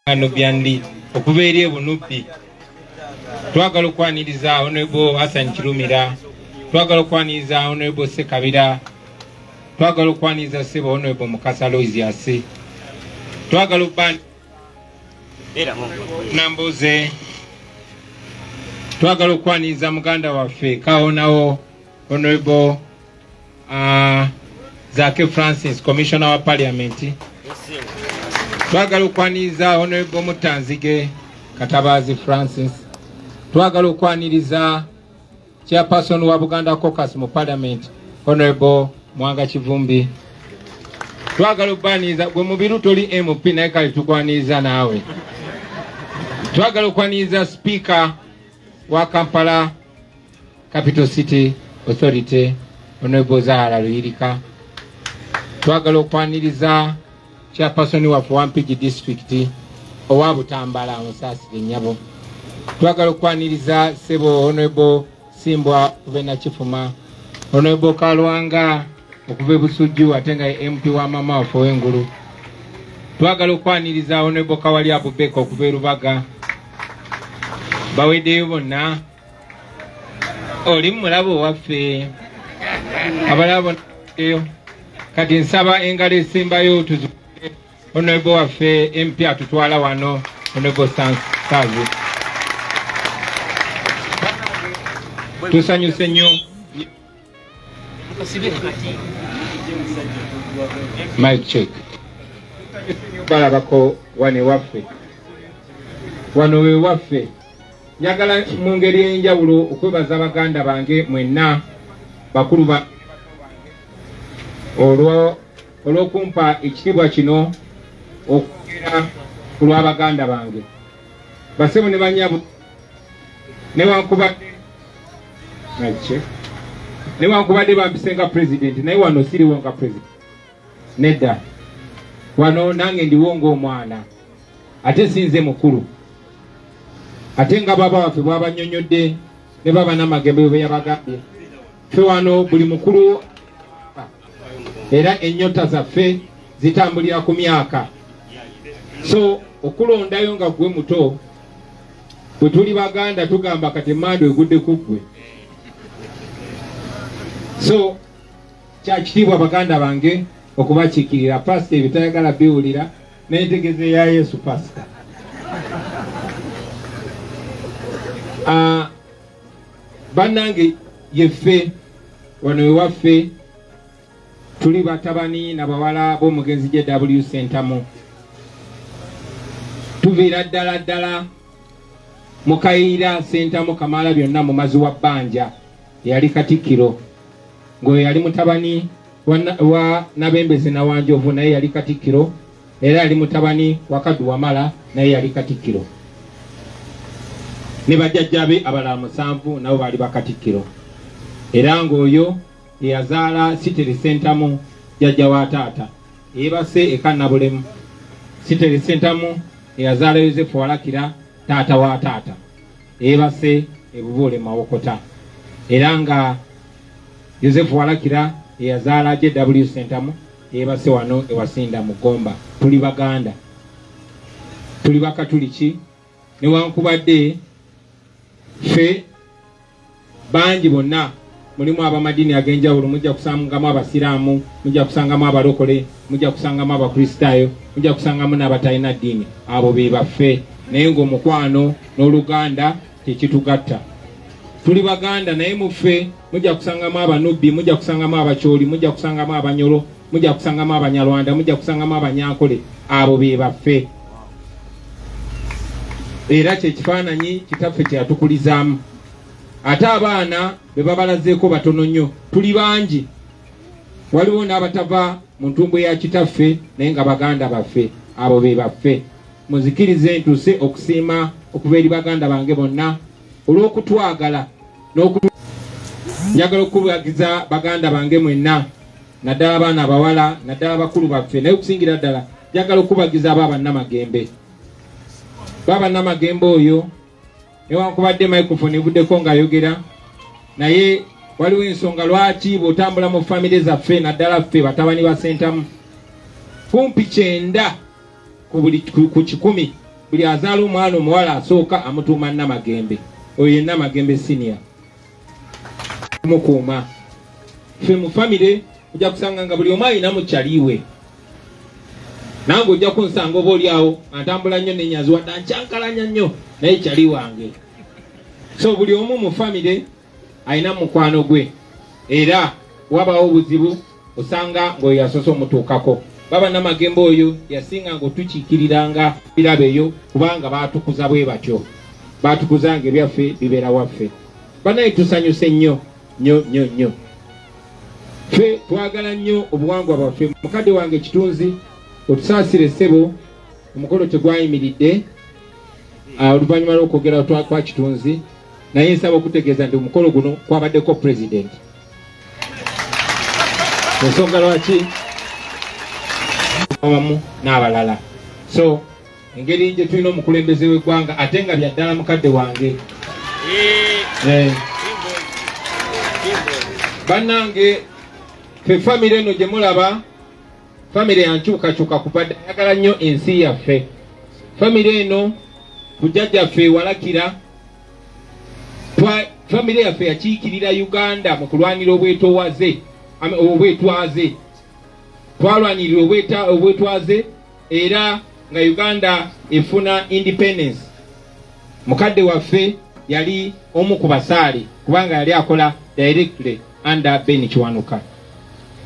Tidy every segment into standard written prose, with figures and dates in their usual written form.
ano byandi okubeera ebunubbi. Twagala okwaniriza Honorable Hassan Kirumira, twagala okwaniriza Honorable Sekabira, twagala okwaniriza Ssebo Honorable Mukasa Aloysius, twagala okubanja Namboze, twagala okwaniriza muganda waffe kawonawo Honorable Zake Francis, Commissioner wa Parliament. Twagala okwaniriza Honorable Mutanzige Katabazi Francis. Twagala okwaniriza Chairperson wa Buganda Caucus mu Parliament Honorable Mwanga Kivumbi. Twagala okwaniriza gwe mubiru toli MP naye kale tukwaniriza naawe. Twagala okwaniriza Speaker wa Kampala Capital City Authority Honorable Zahara Luyirika. Twagala okwaniriza Chairperson wa Wampigi District owa Butambala Musasire Nyabo. Twagala okwaniriza Ssebo Honorable Simbwa Kubena Kifuma, Honorable Kalwanga okuva Busujju ate nga MP wa mama waffe w'Engulu. Twagala okwaniriza Honorable Kawali Abubeka okuva Rubaga. Baweddeyo bonna. Oli mulabo waffe abalabo kati nsaba engalo esembayo tuzuke Honorable waffe MP atutwala wano Honorable Sansazi. Tusanyuse nnyo. Mic check. Balabako wane waffe. Wano we waffe. Njagala mu ngeri y'enjawulo okwebaza baganda bange mwenna bakulu ba olw'okumpa ekitiibwa kino okugera ku lw'abaganda bange. Basebo ne banyabo newankubadde bampisenga president naye wano siriwo nga president. Nedda. Wano nange ndiwo ng'omwana. Ate sinze mukulu. Ate nga baba waffe bw'abanyonyodde ne baba n'amagembe bwe yabagambye. Ffe wano buli mukulu era ennyota zaffe zitambulira ku myaka. So okulondayo nga gwe muto bwe tuli baganda tugamba kati emmando egudde ku ggwe. So kya kitiibwa baganda bange okubakiikirira pasita ebitayagala biwulira n'entegeeza ya Yesu pasita. Bannange yeffe wano ewaffe tuli batabani na bawala b'omugenzi JW Sentamu. Tuviira ddala Mukaira Sentamu Kamala byonna mu mazi wa bbanja yali Katikkiro. Ngo yali mutabani wa Nabembezi na Wanjovu naye yali Katikkiro. Era yali mutabani wa Kadu Wamala naye yali Katikkiro. Ne bajjajjabe abalala 7 nabo bali bakatikkiro. Era ng'oyo yazaala Siteri Sentamu jjajja wa taata. Yeebase Ekannabulemu. Siteri Sentamu yazaala Yozefu Walakira taata wa taata. Yeebase Ebubuule Mawokota. Era nga Yozefu Walakira yazaala JW Sentamu yeebase wano ewasinda Mugomba. Tuli baganda. Tuli bakatuliki. Newankubadde ffe bangi bonna mulimu abamadini ag'enjawulo, mujja kusangamu abasiraamu, mujja kusangamu abalokole, mujja kusangamu abakristaayo, mujja kusangamu n'abatalina ddiini. Abo be baffe naye ng'omukwano n'oluganda tekitugatta. Tuli baganda naye mu ffe mujja kusangamu abanubbi, mujja kusangamu abakyoli, mujja kusangamu abanyolo, mujja kusangamu abanyalwanda, mujja kusangamu abanyankole. Abo be baffe. Era kyekifaananyi kitaffe kyatukulizaamu. Ate abaana be babalazeeko batono nnyo. Tuli bangi. Waliwo n'abatava mu ntumbwe ya kitaffe naye nga baganda baffe. Abo be baffe. Muzikirize ntuuse okusiima okuva eri baganda bange bonna olw'okutwagala njagala okubagiza baganda bange mwenna naddala abaana abawala naddala bakulu baffe naye okusingira ddala njagala okubagiza abo abannamagembe. Baba Namagembe oyo newankubadde microphone ebuddeko ng'ayogera naye waliwo ensonga lwaki bw'otambula mu famire zaffe naddala ffe batabani ba Sentamu kumpi 9 ku 10 buli azaala omwana omuwala asooka amutuuma Namagembe. Oyo ye Namagembe senior. Mukuuma. Ffe mu famire ojja kusanga nga buli omu alina mukyaliwe. Nange ojja kunsanga oba oli awo atambula nnyo n'enyazi wadde ankyankalanya nnyo naye kyali wange. So buli omu mu famire alina mukwano gwe. Era wabawo obuzibu osanga ng'oyo yasoose omutuukako. Baba Namagembe oyo yasinga ng'otukiikiriranga birabe eyo kubanga baatukuza bwe batyo. Baatukuzanga ebyaffe bibeera waffe. Banaye tusanyuse nnyo nnyo. Ffe twagala nnyo obuwangwa bwaffe. Mukadde wange Kitunzi otusaasire ssebo omukolo tegwayimiridde oluvannyuma lw'okwogera kwa Kitunzi naye nsaba okutegeeza nti omukolo guno kwabaddeko president. Ensonga lwaki wamu n'abalala. So engeri gye tulina omukulembeze w'eggwanga ate nga byaddala mukadde wange. Bannange ffe famire eno gye mulaba famire yankyukakyuka kupadde ayagala nnyo ensi yaffe. Famire eno bujjajjaffe walakira famire yaffe yakiikirira Uganda mu kulwanira obwetwaze. Twalwanirira obwetwaze era nga Uganda efuna independence. Mukadde waffe yali omu ku basaale kubanga yali akola directly under Ben Kiwanuka.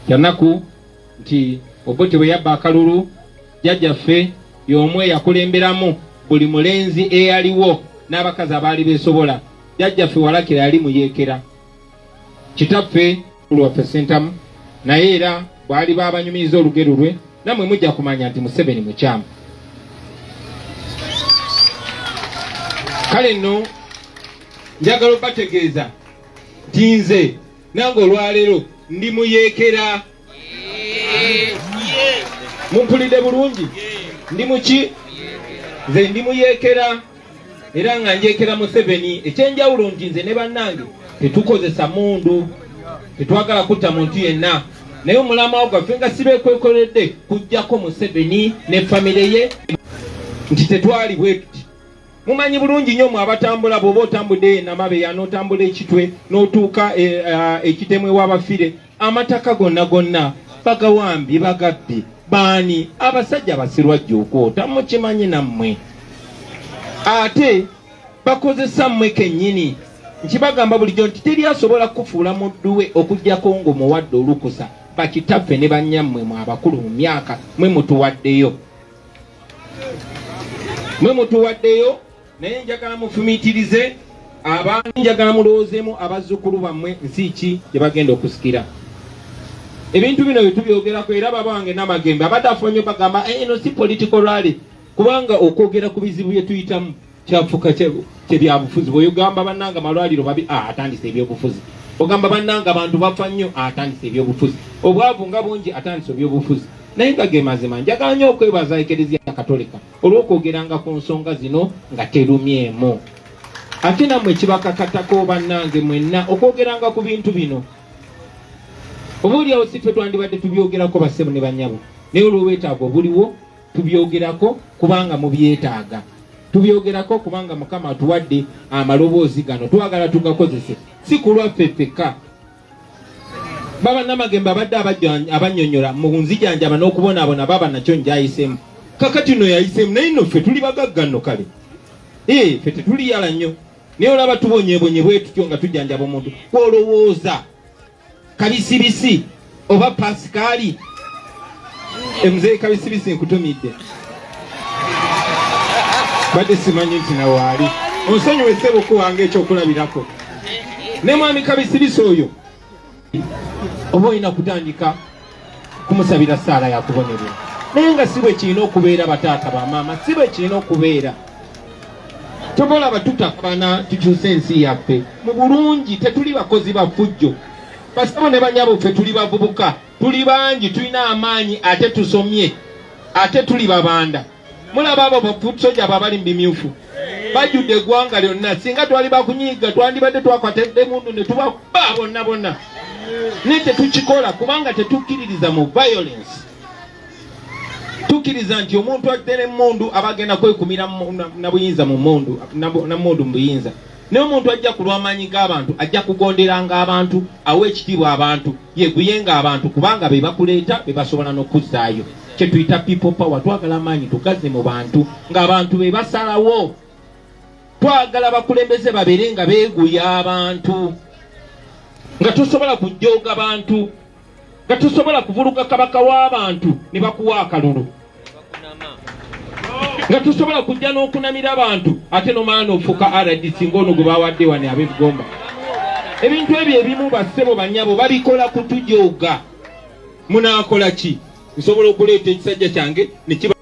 Kyanaku nti Obote bwe yabba akalulu jjajjaffe y'omu eyakulemberamu buli mulenzi eyaliwo n'abakazi abaali beesobola. Jjajjaffe walakira yali muyeekera. Kitaffe lwaffe Sentamu naye era bwali babanyumiriza olugero lwe namwe mujja kumanya nti Museveni mukyamu. Kale nno njagala obategeeza nti nze nange olwaleero ndi muyeekera. Mumpulidde bulungi? Ndi muki? Nze ndi muyeekera era nga njeekera Museveni. Ekyenjawulo nti nze ne bannange tetukozesa mundu, tetwagala kutta muntu yenna, naye omulama gwaffe nga sibeekwekoledde kujjako Museveni ne famire ye nti tetwali bwe tuti. Mumanyi bulungi nnyo mwe abatambula bw'oba otambudde Namabeya n'otambula ekitwe n'otuuka ekitemwe w'abafire amataka gonna bagawambye bagabbye baani abasajja basirwa jjuuko tamukimanyi nammwe ate bakozesa mmwe kennyini. Nkibagamba bulijjo nti teri asobola kufuula mudduwe okuggyako ng'omuwadde olukusa bakitaffe ne bannyammwe mu abakulu mu myaka mwe mutuwaddeyo naye njagala mufumiitirize abantu, njagala mulowoozeemu abazzukulu bammwe nsi ki gye bagenda okusikira. Ebintu bino bye tubyogerako era baba wange Namagembe abadde afonye bagamba eno si political rally kubanga okwogera ku bizibu bye tuyitamu kyafuka kyebyabufuzi. Bw'ogamba bannanga amalwaliro babi atandise ebyobufuzi, ogamba bannanga abantu bafa nnyo atandise ebyobufuzi, obwavu nga bungi atandise ebyobufuzi. Naye nga ge mazima njagala nnyo okwebaza Eklezia Katolika olw'okwogeranga ku nsonga zino nga terumyemu. Ate nammwe kibakakatako bannange mwenna okwogeranga ku bintu bino. Obuulyawo si ffe twandibadde tubyogerako bassebo ne bannyabo, naye olw'obwetaavu obuliwo tubyogerako kubanga mubyetaaga. Tubyogerako kubanga Mukama atuwadde amaloboozi gano twagala tugakozese, si kulwaffe ffekka. Baba Namagembe abadde abannyonnyola mu nzijanjaba n'okubonaabona baba nakyo njayisemu. Kakati no yayisemu naye nno ffe tuli bagagga nno kale. Ffe tetuliyala nnyo. Naye olaba tubonyeebonye bwe tutyo nga tujjanjaba omuntu. Kwolowooza Kabisibisi oba Pasikaali. Mzee Kabisibisi nkutumidde. Badde simanyi nti nawe ali. Onsonyiwe ssebo kuwange ekyokulabirako. Ne mwami Kabisibisi oyo oba olina kutandika kumusabira ssaala yakubonerera. Naye nga si bwe kirina okubeera bataata bamaama, si bwe kirina okubeera. Tobolaba tutakabana tukyuse ensi yaffe. Mu bulungi tetuli bakozi ba ffujjo. Basabo ne bannyabo ffe tuli bavubuka, tuli bangi, tulina amaanyi ate tusomye, ate tuli babanda. Mulaba abo bafusoja abali mu bimyufu bajjudde eggwanga lyonna. Singa twali bakunyiiga twandibadde twakwatadde mundu ne tubakba bonna. Naye tetukikola kubanga tetukkiririza mu violence. tukiriza nti omuntu atere mundu abagenda kwekumira na buyinza mu mundu na mundu mbuyinza ne omuntu ajja kulwamanyi g'abantu ajja kugonderanga abantu awe ekitibwa abantu yeguyenga abantu kubanga be bakuleeta be basobola n'okuzaayo kye tuyita people power. Twagala amaanyi tugaze mu bantu ng'abantu be basalawo. Twagala bakulembeze babeere nga beeguya abantu nga tosobola kujooga abantu nga tosobola kuvuluga kabaka w'abantu ne bakuwa akalulu nga tosobola kujja n'okunamira abantu ate n'omaana ofuuka RDC ng'ono gwe bawadde wano ab'Ebigomba. Ebintu ebyo ebimu bassebo bannyabo babikola kutujooga. Munaakola ki? Nsobola okuleeta ekisajja kyange ne kiba